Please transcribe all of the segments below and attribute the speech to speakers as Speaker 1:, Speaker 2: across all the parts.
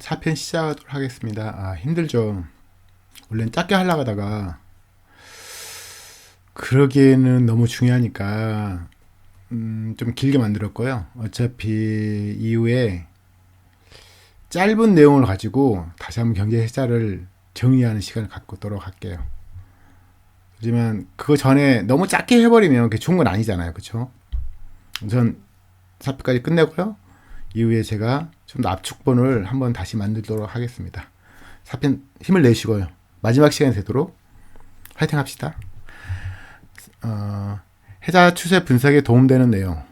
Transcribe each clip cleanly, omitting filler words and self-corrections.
Speaker 1: 4편 시작하도록 하겠습니다. 힘들죠. 원래는 짧게 하려고 하다가 그러기에는 너무 중요하니까 좀 길게 만들었고요. 어차피 이후에 짧은 내용을 가지고 다시 한번 경제 해자를 정리하는 시간을 갖도록 할게요. 하지만 그거 전에 너무 짧게 해버리면 그게 좋은 건 아니잖아요. 그쵸? 우선 4편까지 끝내고요. 이후에 제가 좀 더 압축본을 한번 다시 만들도록 하겠습니다. 4편 힘을 내시고요. 마지막 시간이 되도록 화이팅 합시다. 해자 추세 분석에 도움되는 내용.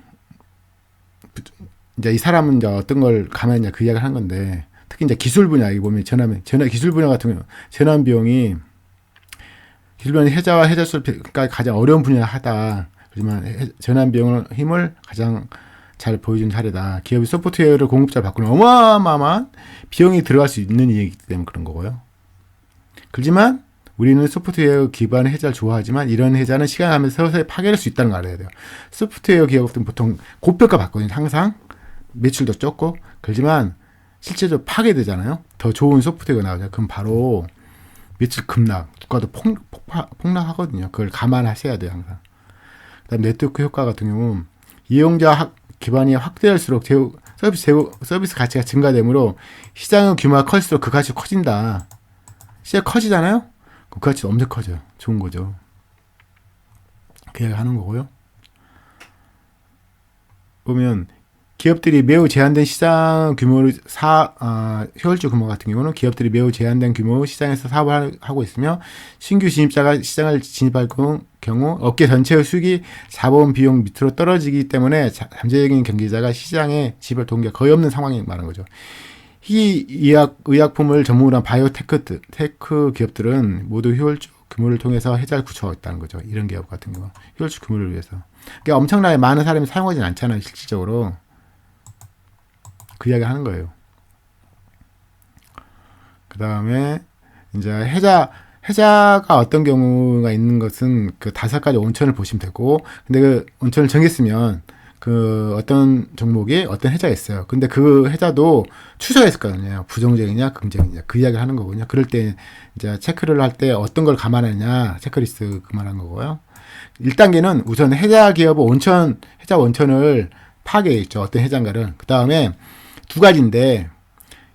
Speaker 1: 이제 이 사람은 이제 어떤 걸 감안했냐 그 이야기를 하는 건데, 특히 이제 기술 분야, 여기 보면 기술 분야 같은 경우, 전환 비용이 기술 분야 해자와 해자술까지 가장 어려운 분야 하다. 하지만 전환 비용은 힘을 가장 잘 보여준 사례다. 기업이 소프트웨어를 공급자를 바꾸는 어마어마한 비용이 들어갈 수 있는 일이기 때문에 그런 거고요. 그렇지만 우리는 소프트웨어 기반의 해자를 좋아하지만 이런 해자는 시간 가면서 서서히 파괴될 수 있다는 걸 알아야 돼요. 소프트웨어 기업들은 보통 고평가 받거든요. 항상 매출도 적고. 그렇지만 실제로 파괴되잖아요. 더 좋은 소프트웨어가 나오죠. 그럼 바로 매출 급락, 주가도 폭락하거든요. 그걸 감안하셔야 돼요. 항상. 그다음 네트워크 효과 같은 경우 이용자 기반이 확대할수록 서비스 가치가 증가되므로 시장의 규모가 커질수록 그 가치가 커진다. 시장이 커지잖아요? 그 가치가 엄청 커져요. 좋은 거죠. 그 얘기 하는 거고요. 보면 기업들이 매우 제한된 시장 규모를 효율적 규모 같은 경우는 기업들이 매우 제한된 규모 시장에서 사업을 하고 있으며 신규 진입자가 시장을 진입할 경우 업계 전체의 수익이 자본 비용 밑으로 떨어지기 때문에 잠재적인 경제자가 시장에 진입할 동기가 거의 없는 상황이 말하는 거죠. 의약품을 전문으로 한 바이오테크 기업들은 모두 효율적 규모를 통해서 해자를 구축하고 있다는 거죠. 이런 기업 같은 경우 효율적 규모를 위해서. 그러니까 엄청나게 많은 사람이 사용하진 않잖아요. 실질적으로. 그 이야기 하는 거예요. 그 다음에 이제 해자가 어떤 경우가 있는 것은 그 5가지 온천을 보시면 되고, 근데 그 온천을 정했으면 그 어떤 종목에 어떤 해자가 있어요. 근데 그 해자도 추세가 있을 거 아니에요. 부정적이냐, 긍정이냐. 그 이야기를 하는 거거든요. 그럴 때 이제 체크를 할 때 어떤 걸 감안하냐, 체크리스트 그만한 거고요. 1단계는 우선 해자 기업의 해자 원천을 파악해야겠죠. 어떤 해자인가를. 그 다음에 2가지인데,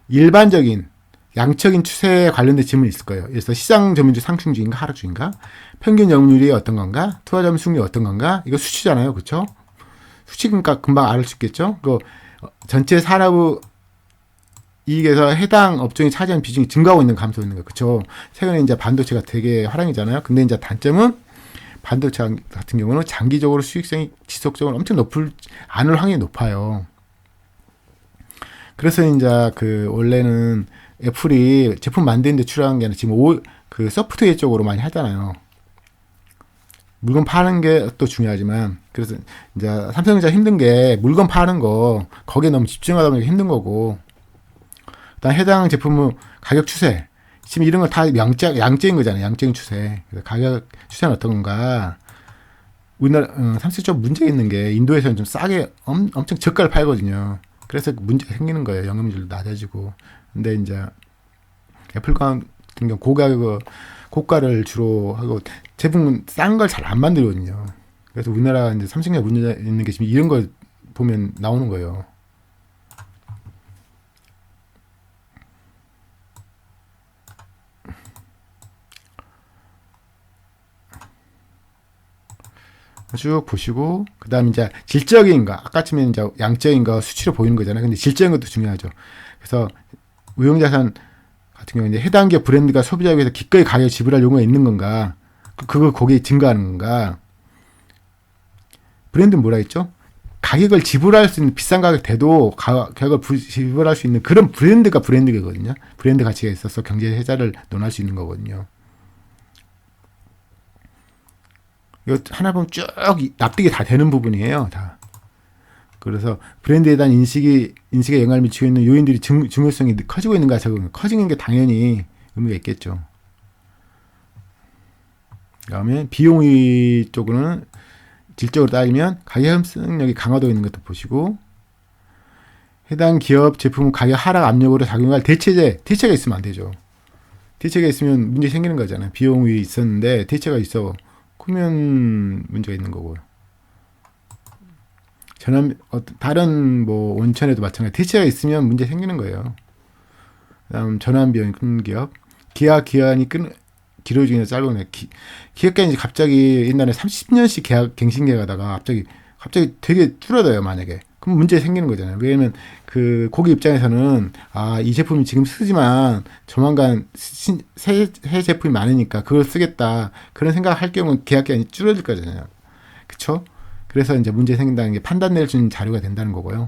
Speaker 1: 일반적인 양적인 추세에 관련된 질문이 있을 거예요. 그래서 시장 점유율 상승 중인가 하락 중인가, 평균 영률이 어떤 건가, 투자 점유 수익률이 어떤 건가. 이거 수치잖아요. 그렇죠? 수치니까 금방 알 수 있겠죠. 그 전체 산업 이익에서 해당 업종이 차지하는 비중이 증가하고 있는 감소하고 있는 거. 그렇죠? 최근에 이제 반도체가 되게 화랑이잖아요. 근데 이제 단점은 반도체 같은 경우는 장기적으로 수익성이 지속적으로 엄청 않을 확률이 높아요. 그래서 이제 원래는 애플이 제품 만드는데 출하한 게 아니라 지금 그 소프트웨어 쪽으로 많이 하잖아요. 물건 파는 게 또 중요하지만, 그래서 이제 삼성전자 힘든 게 물건 파는 거, 거기에 너무 집중하다 보니까 힘든 거고, 일단 해당 제품의 가격 추세, 지금 이런 거 다 양적인 거잖아요. 양적인 추세. 그래서 가격 추세는 어떤 건가. 우리나라, 삼성전자 좀 문제가 있는 게, 인도에서는 좀 싸게, 엄청 저가를 팔거든요. 그래서 문제가 생기는 거예요. 영업률도 낮아지고. 근데 이제 애플 같은 경우 고가를 주로 하고 제품은 싼 걸 잘 안 만들거든요. 그래서 우리나라 이제 삼성전자 문제 있는 게 지금 이런 걸 보면 나오는 거예요. 쭉 보시고, 그 다음 이제 질적인가, 아까 치면 이제 양적인가 수치로 보이는 거잖아요. 근데 질적인 것도 중요하죠. 그래서 무형자산 같은 경우 이제 해당 기업 브랜드가 소비자에 위해서 기꺼이 가격을 지불할 요구가 있는 건가, 그거 거기에 증가하는 건가. 브랜드는 뭐라 했죠? 가격을 지불할 수 있는, 비싼 가격 돼도 가격을 지불할 수 있는 그런 브랜드가 브랜드거든요. 브랜드 가치가 있어서 경제 해자를 논할 수 있는 거거든요. 이거 하나 보면 쭉 납득이 다 되는 부분이에요. 다. 그래서 브랜드에 대한 인식에 영향을 미치고 있는 요인들이 중요성이 커지고 있는가, 적은 커지는 게 당연히 의미가 있겠죠. 그 다음에 비용의 쪽으로는 질적으로 따지면 가격 흡수력이 강화되어 있는 것도 보시고, 해당 기업 제품 가격 하락 압력으로 작용할 대체가 있으면 안 되죠. 대체가 있으면 문제 생기는 거잖아요. 비용이 있었는데 대체가 있어. 그러면 문제가 있는 거고요. 다른 뭐 온천에도 마찬가지. 대체가 있으면 문제 생기는 거예요. 그다음 전환 비용이 큰 기업, 계약 기한이 길어지기는 짧은 기업 기간이 갑자기 옛날에 30년씩 갱신 계약하다가 갑자기 되게 줄어들어요. 만약에 그럼 문제 생기는 거잖아요. 왜냐면 그 고객 입장에서는 이 제품이 지금 쓰지만 조만간 새 제품이 많으니까 그걸 쓰겠다 그런 생각할 경우는 계약 기간이 줄어들 거잖아요. 그쵸? 그래서 이제 문제 생긴다는 게 판단 낼 수 있는 자료가 된다는 거고요.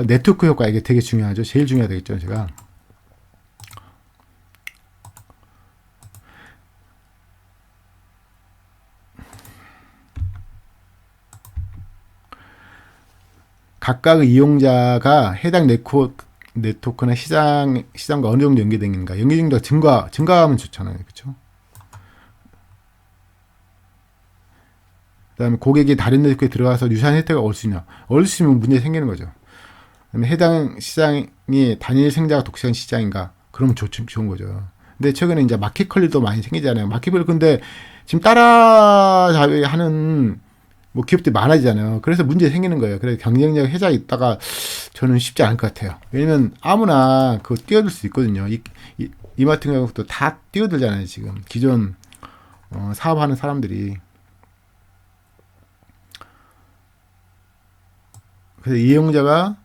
Speaker 1: 네트워크 효과 이게 되게 중요하죠. 제일 중요하겠죠, 제가. 각각의 이용자가 해당 네트워크나 시장과 어느 정도 연계되는가. 연계정도가 증가하면 좋잖아요. 그렇죠? 그다음에 고객이 다른 네트워크에 들어가서 유사한 혜택을 얻을 수 있냐. 얻을 수 있으면 문제 생기는 거죠. 그다음에 해당 시장이 단일 생자가 독식한 시장인가. 그러면 좋은 거죠. 근데 최근에 이제 마켓 컬리도 많이 생기잖아요. 마켓컬리 근데 지금 따라하는 뭐 기업들이 많아지잖아요. 그래서 문제 생기는 거예요. 그래서 경쟁력 해자가 있다가 저는 쉽지 않을 것 같아요. 왜냐면 아무나 그거 뛰어들 수 있거든요. 이마트 같은 경우도 다 뛰어들잖아요. 지금 기존 사업하는 사람들이. 그래서 이용자가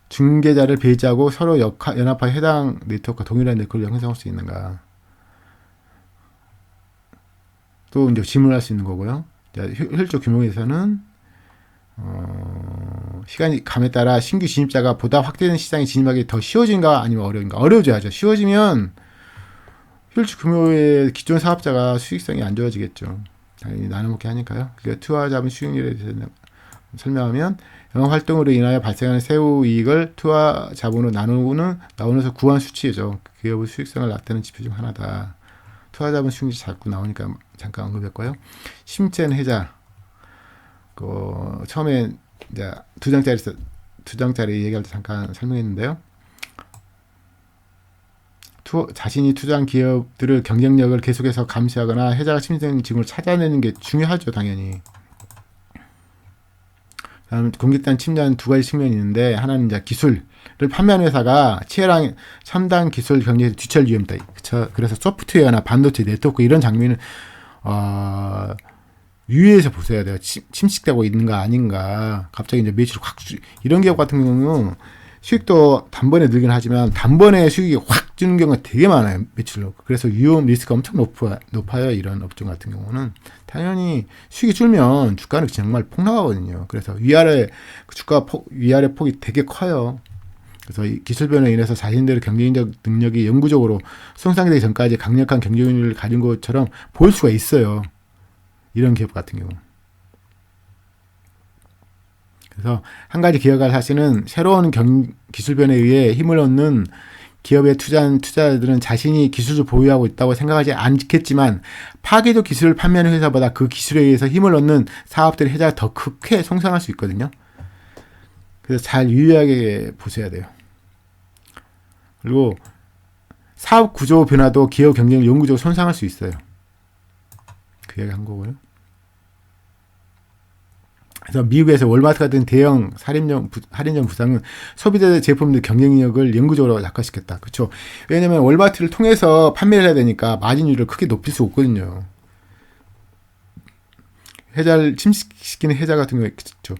Speaker 1: 중개자를 배제하고 서로 연합하여 해당 네트워크와 동일한 네트워크를 형성할 수 있는가. 또 이제 질문할 수 있는 거고요. 효율적 규모에서는 시간이 감에 따라 신규 진입자가 보다 확대된 시장에 진입하기 더 쉬워진가 아니면 어려운가. 어려워져야죠. 쉬워지면 효율적 규모의 기존 사업자가 수익성이 안 좋아지겠죠. 당연히 나눠먹게 하니까요. 그러니까 투하자본 수익률에 대해서 설명하면 영업활동으로 인하여 발생하는 세후 이익을 투하 자본으로 나누어서 구한 수치죠. 기업의 수익성을 나타내는 지표 중 하나다. 투하 자본 수익률이 자꾸 나오니까 잠깐 언급했고요. 심첸 해자. 처음에 이제 두 장짜리 얘기할 때 잠깐 설명했는데요. 자신이 투자한 기업들의 경쟁력을 계속해서 감시하거나 해자가 침체된 직원을 찾아내는 게 중요하죠, 당연히. 다음 공격단 침략은 두 가지 측면이 있는데 하나는 이제 기술을 판매하는 회사가 치열한 첨단 기술 경쟁에서 뒤처질 위험이 있다. 그래서 소프트웨어나 반도체 네트워크 이런 장면은 유의해서 보셔야 돼요. 침식되고 있는가 아닌가. 갑자기 이제 매출이 이런 기업 같은 경우는 수익도 단번에 늘긴 하지만 단번에 수익이 확 주는 경우가 되게 많아요. 매출로. 그래서 위험 리스크가 엄청 높아요. 이런 업종 같은 경우는. 당연히 수익이 줄면 주가는 정말 폭락하거든요. 그래서 위아래 폭이 되게 커요. 그래서 이 기술 변화에 인해서 자신들의 경쟁적 능력이 영구적으로 손상되기 전까지 강력한 경쟁력을 가진 것처럼 보일 수가 있어요. 이런 기업 같은 경우. 그래서 한 가지 기억할 사실은 새로운 기술 변화에 의해 힘을 얻는 기업에 투자한 투자자들은 자신이 기술을 보유하고 있다고 생각하지 않겠지만 파괴적 기술을 판매하는 회사보다 그 기술에 의해서 힘을 얻는 사업들의 혜자가 더 크게 성장할 수 있거든요. 그래서 잘 유의하게 보셔야 돼요. 그리고 사업 구조 변화도 기업 경쟁을 영구적으로 손상할 수 있어요. 그 얘기 한 거고요. 그래서 미국에서 월마트 같은 대형 할인점 부상은 소비자 제품들 경쟁력을 영구적으로 약화시켰다. 그렇죠? 왜냐면 월마트를 통해서 판매를 해야 되니까 마진율을 크게 높일 수 없거든요. 해자를 침식시키는 해자 같은 경우에 그렇죠.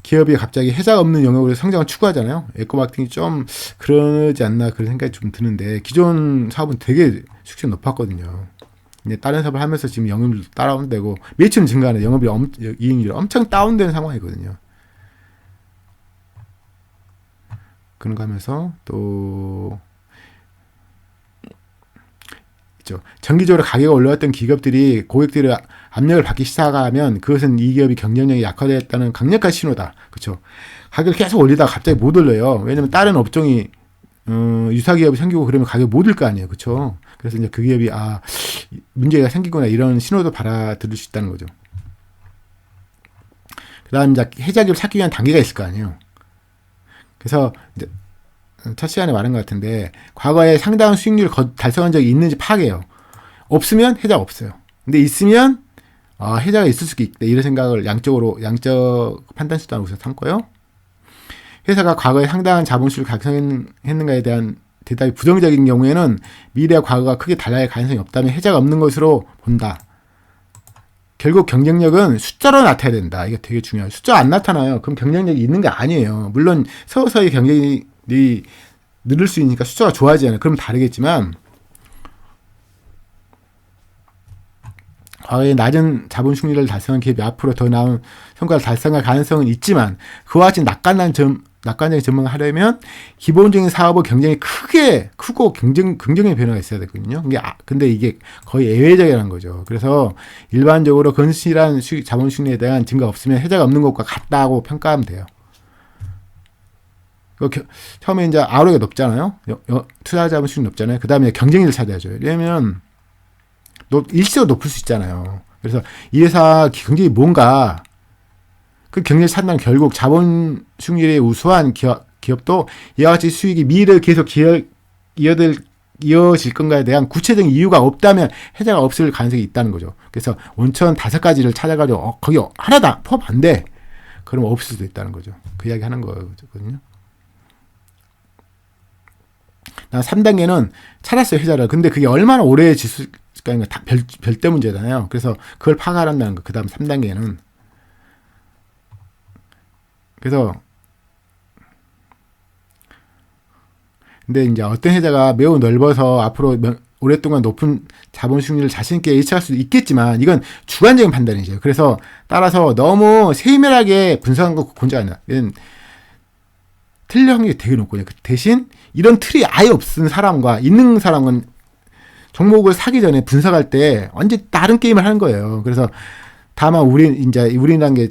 Speaker 1: 기업이 갑자기 해자가 없는 영역으로 성장을 추구하잖아요. 에코마케팅이 좀 그러지 않나 그런 생각이 좀 드는데 기존 사업은 되게 수익이 높았거든요. 근데 다른 사업을 하면서 지금 영업률도 다운되고 매출은 증가하는 이익률이 엄청 다운되는 상황이거든요. 그런 거 하면서 또 있죠. 정기적으로 가격이 올라왔던 기업들이 고객들의 압력을 받기 시작하면 그것은 이 기업이 경쟁력이 약화되었다는 강력한 신호다. 그렇죠? 가격을 계속 올리다가 갑자기 못 올려요. 왜냐면 다른 업종이 유사 기업이 생기고 그러면 가격이 못 올 거 아니에요. 그렇죠? 그래서 이제 그 기업이 문제가 생기거나 이런 신호도 받아들일 수 있다는 거죠. 그다음 이제 해자 기업을 찾기 위한 단계가 있을 거 아니에요. 그래서 이제 첫 시간에 말한 것 같은데 과거에 상당한 수익률을 달성한 적이 있는지 파악해요. 없으면 해자가 없어요. 근데 있으면 해자가 있을 수 있다. 이런 생각을 양적 판단 수단으로 삼고요. 회사가 과거에 상당한 자본수를 각성했는가에 대한 대답이 부정적인 경우에는 미래와 과거가 크게 달라질 가능성이 없다면 해자가 없는 것으로 본다. 결국 경쟁력은 숫자로 나타나야 된다. 이게 되게 중요해요. 숫자 안 나타나요. 그럼 경쟁력이 있는 게 아니에요. 물론 서서히 경쟁이 늘을 수 있으니까 숫자가 좋아지잖아요. 그럼 다르겠지만 과거에 낮은 자본 수익률을 달성한 기업이 앞으로 더 나은 성과를 달성할 가능성은 있지만 그와 같이 낙관적인 전망을 하려면 기본적인 사업의 경쟁이 크고 긍정의 변화가 있어야 되거든요. 근데 이게 거의 예외적이라는 거죠. 그래서 일반적으로 건실한 자본 수익률에 대한 증거가 없으면 해자가 없는 것과 같다고 평가하면 돼요. 처음에 이제 ROE가 높잖아요. 투자 자본 수익률이 높잖아요. 그 다음에 경쟁력을 찾아야죠. 왜냐면 일시적으로 높을 수 있잖아요. 그래서 이 회사 경쟁이 뭔가 그 경쟁을 찾는 결국 자본 수익률이 우수한 기업도 이와 같이 수익이 미래를 계속 이어질 건가에 대한 구체적인 이유가 없다면 해자가 없을 가능성이 있다는 거죠. 그래서 원천 5가지를 찾아가지고 거기 하나다 포함 안 돼. 그러면 없을 수도 있다는 거죠. 그 이야기 하는 거거든요. 3단계는 찾았어요, 해자를. 근데 그게 얼마나 오래 지수가 다 별대 문제잖아요. 그래서 그걸 파악하란다는 거. 그 다음 3단계는. 그래서 근데 이제 어떤 해자가 매우 넓어서 앞으로 오랫동안 높은 자본 수익률을 자신 있게 예측할 수도 있겠지만 이건 주관적인 판단이죠. 그래서 따라서 너무 세밀하게 분석한 거 권장 아니야. 이건 틀릴 확률이 되게 높거든요. 대신 이런 틀이 아예 없는 사람과 있는 사람은 종목을 사기 전에 분석할 때 완전 다른 게임을 하는 거예요. 그래서 다만 우리라는 게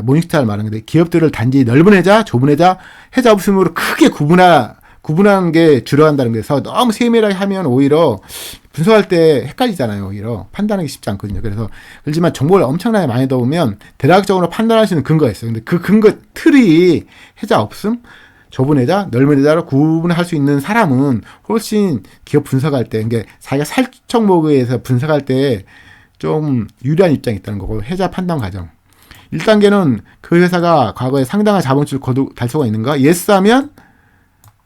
Speaker 1: 모닝스타를 말하는 건데 기업들을 단지 넓은 해자, 좁은 해자 없음으로 크게 구분하는 게 주력한다는 거에서 너무 세밀하게 하면 오히려 분석할 때 헷갈리잖아요. 오히려 판단하기 쉽지 않거든요. 그렇지만 정보를 엄청나게 많이 넣으면 대략적으로 판단할 수 있는 근거가 있어요. 근데 그 근거 틀이 해자 없음, 좁은 해자, 넓은 해자로 구분할 수 있는 사람은 훨씬 기업 분석할 때, 그러니까 자기가 살 종목에 의해서 분석할 때 좀 유리한 입장이 있다는 거고, 해자 판단 과정. 1단계는 그 회사가 과거에 상당한 자본주를 달성가 있는가? 예스하면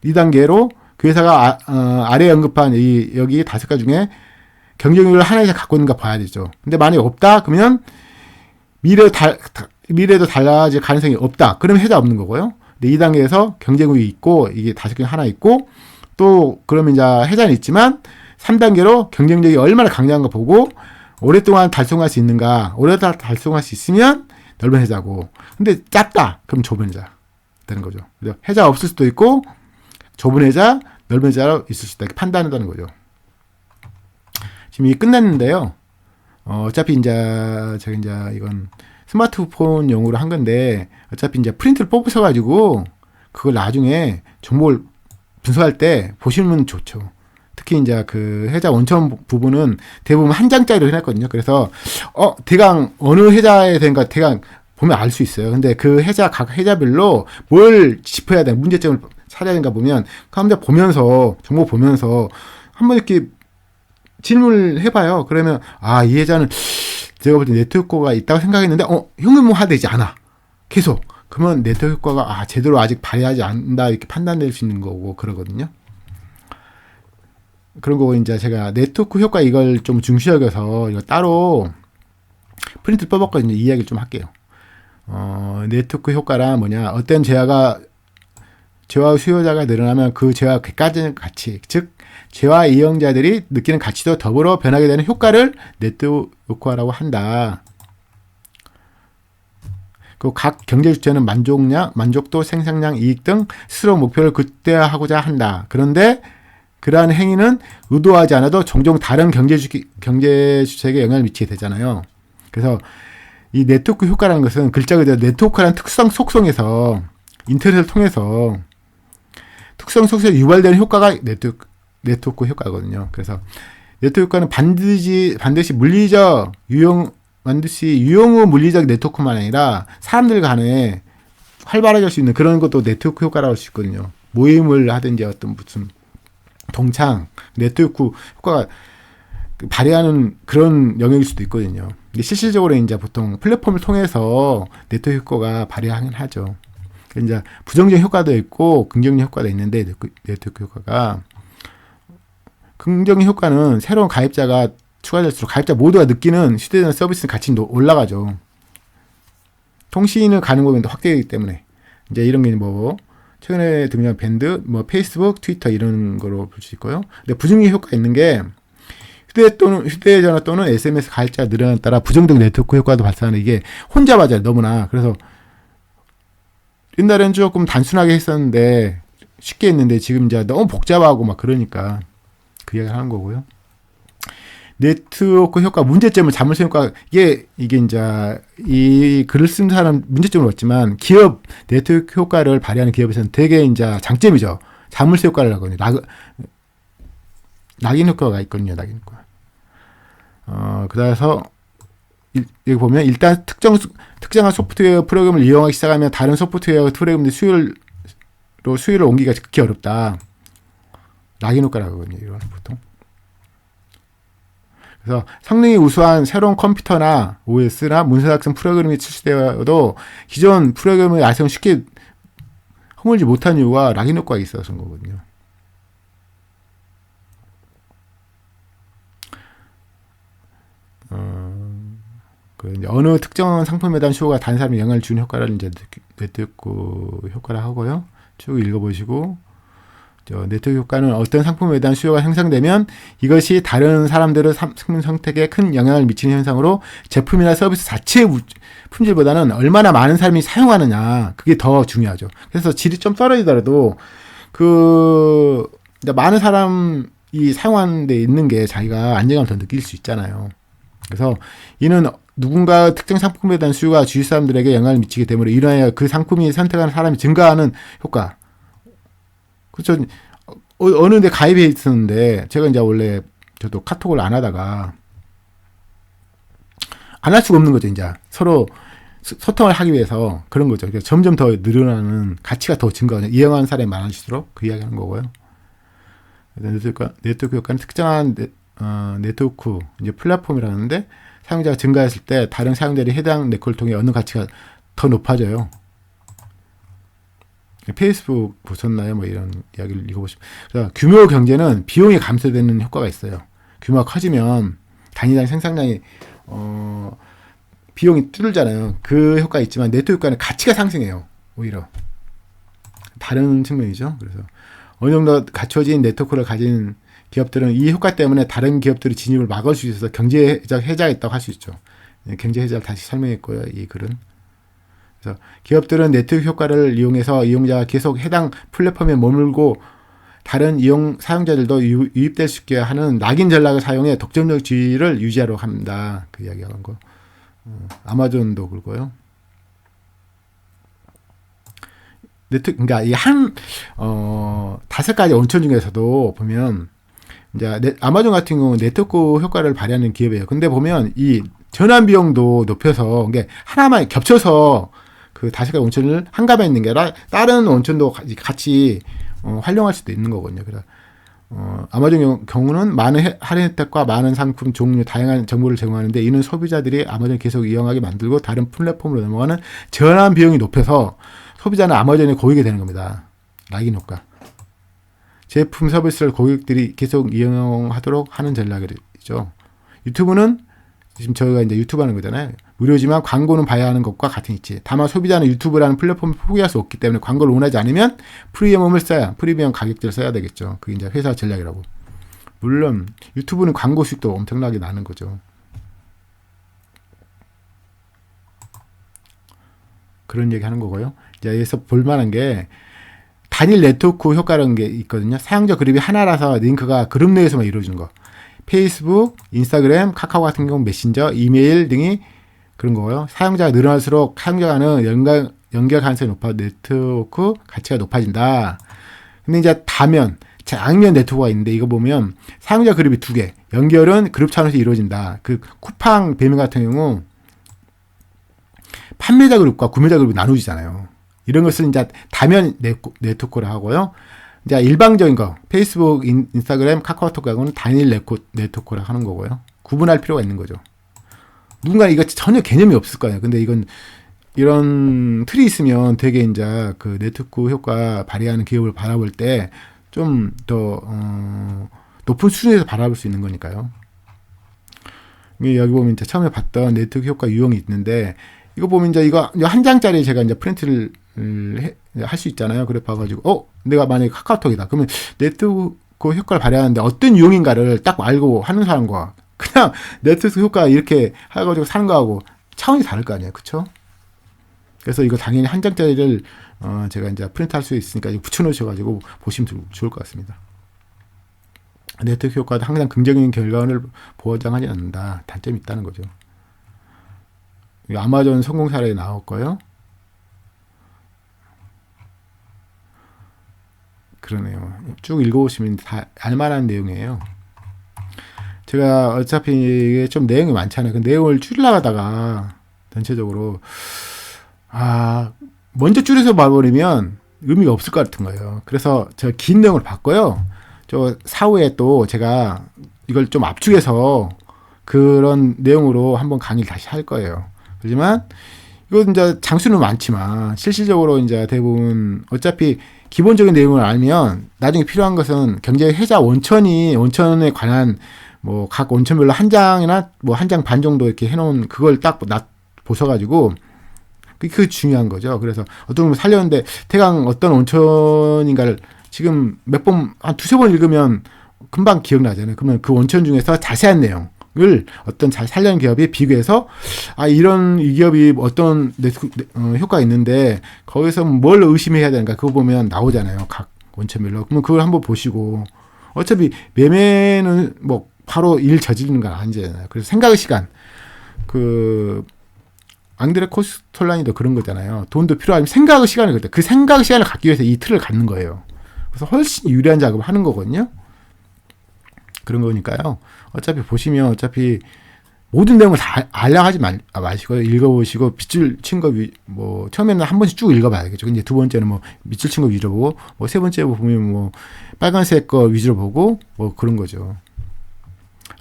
Speaker 1: 2단계로 그 회사가 아래 언급한 여기 5가지 중에 경쟁력을 하나에서 갖고 있는가 봐야 되죠. 근데 만약에 없다? 그러면 미래에도 달라질 가능성이 없다. 그러면 해자 없는 거고요. 근데 2단계에서 경쟁력이 있고 이게 5개 하나 있고 또 그러면 이제 해자는 있지만 3단계로 경쟁력이 얼마나 강력한가 보고 오랫동안 달성할 수 있는가. 오랫동안 달성할 수 있으면 넓은 해자고. 근데 작다. 그럼 좁은 해자 되는 거죠. 그래서 해자 없을 수도 있고 좁은 해자, 넓은 해자로 있을 수 있다. 이렇게 판단한다는 거죠. 지금 이게 끝났는데요. 어차피 제가 이건 스마트폰용으로 한 건데 어차피 프린트를 뽑으셔가지고 그걸 나중에 정보를 분석할 때 보시면 좋죠. 특히 그 해자 원천 부분은 대부분 한 장짜리로 해놨거든요. 그래서 대강 어느 해자에 된가 대강 보면 알 수 있어요. 근데 그 각 해자별로 뭘 짚어야 되나, 문제점을 찾아야 되는가 보면 한번 보면서 정보 보면서 한번 이렇게 질문을 해봐요. 그러면 이 해자는 제가 볼 때 네트워크 효과가 있다고 생각했는데 현금화되지 않아. 계속. 그러면 네트워크 효과가 제대로 아직 발휘하지 않는다 이렇게 판단될 수 있는 거고 그러거든요. 그런 거고 제가 네트워크 효과 이걸 좀 중시여겨서 이거 따로 프린트 뽑았거든요. 이 이야기를 좀 할게요. 네트워크 효과란 뭐냐? 어떤 재화 수요자가 늘어나면 그 재화 객관적인 가치, 즉 재화 이용자들이 느끼는 가치도 더불어 변하게 되는 효과를 네트워크 효과라고 한다. 그 각 경제 주체는 만족도, 생산량, 이익 등 스스로 목표를 극대화하고자 한다. 그런데 그러한 행위는 의도하지 않아도 종종 다른 경제 주체에게 영향을 미치게 되잖아요. 그래서 이 네트워크 효과라는 것은 글자 그대로 네트워크라는 특성 속성에서 인터넷을 통해서 특성 속성에서 유발되는 효과가 네트워크 효과거든요. 그래서 네트워크 효과는 반드시 유용의 물리적 네트워크만 아니라 사람들 간에 활발하게 할 수 있는 그런 것도 네트워크 효과라고 할 수 있거든요. 모임을 하든지 어떤 무슨 동창, 네트워크 효과가 발휘하는 그런 영역일 수도 있거든요. 근데 실질적으로 이제 보통 플랫폼을 통해서 네트워크 효과가 발휘하긴 하죠. 이제 부정적 효과도 있고 긍정적 효과도 있는데 네트워크 효과가 긍정적 효과는 새로운 가입자가 추가될수록 가입자 모두가 느끼는 휴대전화 서비스 가치는 올라가죠. 통신을 가는 범위도 확대되기 때문에 이제 이런 게 뭐 최근에 등장한 밴드, 뭐 페이스북, 트위터 이런 거로 볼 수 있고요. 근데 부정적 효과가 있는 게 휴대전화 또는 SMS 가입자가 늘어나는 따라 부정적 네트워크 효과도 발생하는 이게 혼자 맞아요. 너무나. 그래서 옛날에는 조금 단순하게 했었는데 쉽게 했는데 지금 이제 너무 복잡하고 막 그러니까 그 이야기를 하는 거고요. 네트워크 효과 문제점은 자물쇠 효과 이게 이제 이 글을 쓴 사람 문제점을 봤지만 기업 네트워크 효과를 발휘하는 기업에서는 되게 이제 장점이죠. 자물쇠 효과를 하거든요. 낙인 효과가 있거든요. 낙인 효과. 그래서 여기 보면 일단 특정한 소프트웨어 프로그램을 이용하기 시작하면 다른 소프트웨어 프로그램의 수요를 옮기기가 극히 어렵다. 낙인 효과라고 하거든요. 이건 보통. 그래서 성능이 우수한 새로운 컴퓨터나 OS나 문서작성 프로그램이 출시되어도 기존 프로그램의 야성을 쉽게 허물지 못한 이유가 낙인 효과가 있어서인 거거든요. 어느 특정 상품에 대한 수요가 다른 사람에 영향을 주는 효과를 이제 네트워크 효과라 하고요. 쭉 읽어보시고 네트워크 효과는 어떤 상품에 대한 수요가 형성되면 이것이 다른 사람들의 상품 선택에 큰 영향을 미치는 현상으로 제품이나 서비스 자체의 품질보다는 얼마나 많은 사람이 사용하느냐 그게 더 중요하죠. 그래서 질이 좀 떨어지더라도 많은 사람이 사용하는 데 있는 게 자기가 안정감을 더 느낄 수 있잖아요. 그래서 이는 누군가 특정 상품에 대한 수요가 주위 사람들에게 영향을 미치기 때문에 이러하여 그 상품이 선택하는 사람이 증가하는 효과. 그렇죠. 어느 데 가입해 있었는데 제가 이제 원래 저도 카톡을 안 하다가 안 할 수가 없는 거죠. 이제 서로 소통을 하기 위해서 그런 거죠. 그러니까 점점 더 늘어나는 가치가 더 증가하죠. 이용하는 사람이 많아질수록 그 이야기하는 거고요. 네트워크 효과는 특정한 네트워크 이제 플랫폼이라는데 사용자가 증가했을 때 다른 사용자들이 해당 네트워크를 통해 얻는 가치가 더 높아져요. 페이스북 보셨나요? 뭐 이런 이야기를 읽어보시면. 그래서 규모 경제는 비용이 감소되는 효과가 있어요. 규모가 커지면 단위당 생산량이 비용이 줄잖아요. 그 효과가 있지만 네트워크는 가치가 상승해요. 오히려 다른 측면이죠. 그래서 어느 정도 갖춰진 네트워크를 가진 기업들은 이 효과 때문에 다른 기업들의 진입을 막을 수 있어서 경제적 해자가 있다고 할 수 있죠. 경제 해자를 다시 설명했고요. 이 글은. 그래서 기업들은 네트워크 효과를 이용해서 이용자가 계속 해당 플랫폼에 머물고 다른 사용자들도 유입될 수 있게 하는 낙인 전략을 사용해 독점적 지위를 유지하려고 합니다. 그 이야기한 거. 아마존도 그렇고요. 그러니까 이 다섯 가지 원천 중에서도 보면 이제 아마존 같은 경우는 네트워크 효과를 발휘하는 기업이에요. 근데 보면 이 전환 비용도 높여서 이게 하나만 겹쳐서 그 다섯 가지 원천을 한가에 있는 게 아니라 다른 원천도 같이 활용할 수도 있는 거거든요. 그래서 아마존 경우는 많은 할인 혜택과 많은 상품 종류 다양한 정보를 제공하는데 이는 소비자들이 아마존을 계속 이용하게 만들고 다른 플랫폼으로 넘어가는 전환 비용이 높여서 소비자는 아마존에 고이게 되는 겁니다. 낙인 효과. 제품 서비스를 고객들이 계속 이용하도록 하는 전략이죠. 유튜브는 지금 저희가 이제 유튜브 하는 거잖아요. 무료지만 광고는 봐야 하는 것과 같은 이치. 다만 소비자는 유튜브라는 플랫폼을 포기할 수 없기 때문에 광고를 원하지 않으면 프리미엄 가격대를 써야 되겠죠. 그게 이제 회사 전략이라고. 물론 유튜브는 광고 수익도 엄청나게 나는 거죠. 그런 얘기 하는 거고요. 이제 여기서 볼만한 게 단일 네트워크 효과라는 게 있거든요. 사용자 그룹이 하나라서 링크가 그룹 내에서만 이루어지는 거. 페이스북, 인스타그램, 카카오 같은 경우 메신저, 이메일 등이 그런 거고요. 사용자가 늘어날수록 사용자 간의 연결 가능성이 높아 네트워크 가치가 높아진다. 근데 이제 양면 네트워크가 있는데 이거 보면 사용자 그룹이 2개, 연결은 그룹 차원에서 이루어진다. 그 쿠팡 배민 같은 경우 판매자 그룹과 구매자 그룹이 나누어지잖아요. 이런 것을 이제 다면 네트워크를 하고요. 이제 일방적인 거, 페이스북, 인스타그램, 카카오톡하고는 단일 네트워크를 하는 거고요. 구분할 필요가 있는 거죠. 누군가 이거 전혀 개념이 없을 거예요. 근데 이건 이런 틀이 있으면 되게 이제 그 네트워크 효과 발휘하는 기업을 바라볼 때 좀 더 높은 수준에서 바라볼 수 있는 거니까요. 여기 보면 이제 처음에 봤던 네트워크 효과 유형이 있는데, 이거 보면 이제 이거 한 장짜리 제가 이제 프린트를 할 수 있잖아요. 그래 봐가지고 내가 만약에 카카오톡이다. 그러면 네트워크 효과를 발휘하는데 어떤 유형인가를 딱 알고 하는 사람과 그냥 네트워크 효과 이렇게 해가지고 사는 거하고 차원이 다를 거 아니에요, 그렇죠? 그래서 이거 당연히 한 장짜리를 제가 이제 프린트할 수 있으니까 붙여놓으셔가지고 보시면 좋을 것 같습니다. 네트워크 효과도 항상 긍정적인 결과를 보장하지 않는다. 단점이 있다는 거죠. 아마존 성공 사례에 나왔고요. 그러네요. 쭉 읽어보시면 다 알만한 내용이에요. 제가 어차피 이게 좀 내용이 많잖아요. 그 내용을 줄이려고 하다가 전체적으로 먼저 줄여서 봐버리면 의미가 없을 것 같은 거예요. 그래서 저 긴 내용을 봤고요. 저 사후에 또 제가 이걸 좀 압축해서 그런 내용으로 한번 강의를 다시 할 거예요. 하지만 이거 이제 장수는 많지만 실질적으로 이제 대부분 어차피 기본적인 내용을 알면 나중에 필요한 것은 경제 회자 원천에 관한 뭐 각 원천별로 한 장이나 뭐 한 장 반 정도 이렇게 해놓은 그걸 딱 보셔가지고 그게 중요한 거죠. 그래서 어떤 걸 살렸는데 대강 어떤 원천인가를 지금 몇 번, 한 두세 번 읽으면 금방 기억나잖아요. 그러면 그 원천 중에서 자세한 내용을 어떤 잘 살려는 기업이 비교해서 이 기업이 어떤 효과가 있는데 거기서 뭘 의심해야 되는가 그거 보면 나오잖아요. 각 원천별로. 그러면 그걸 한번 보시고 어차피 매매는 뭐 바로 일 저지르는 건 아니잖아요. 그래서 생각의 시간 앙드레 코스톨라니도 그런 거잖아요. 돈도 필요하지만 생각의 시간을 그때 그 생각의 시간을 갖기 위해서 이 틀을 갖는 거예요. 그래서 훨씬 유리한 작업을 하는 거거든요. 그런 거니까요. 어차피 보시면 어차피 모든 내용을 다 알려 하지 마시고 읽어보시고 밑줄 친 거 뭐 처음에는 한 번씩 쭉 읽어봐야겠죠. 이제 두 번째는 뭐 밑줄 친 거 위주로 보고 뭐 세 번째 보면 뭐 빨간색 거 위주로 보고 뭐 그런 거죠.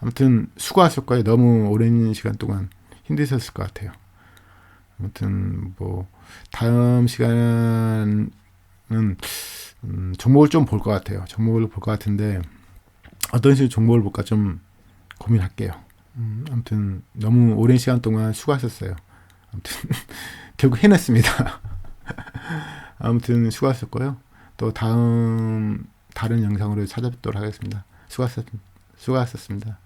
Speaker 1: 아무튼 수고하셨을 거예요. 너무 오랜 시간 동안 힘드셨을 것 같아요. 아무튼 뭐 다음 시간은 종목을 좀 볼 것 같아요. 종목을 볼 것 같은데 어떤 식으로 종목을 볼까 좀 고민할게요. 아무튼 너무 오랜 시간 동안 수고하셨어요. 아무튼 결국 해냈습니다. 아무튼 수고하셨고요. 또 다른 영상으로 찾아뵙도록 하겠습니다. 수고하셨습니다.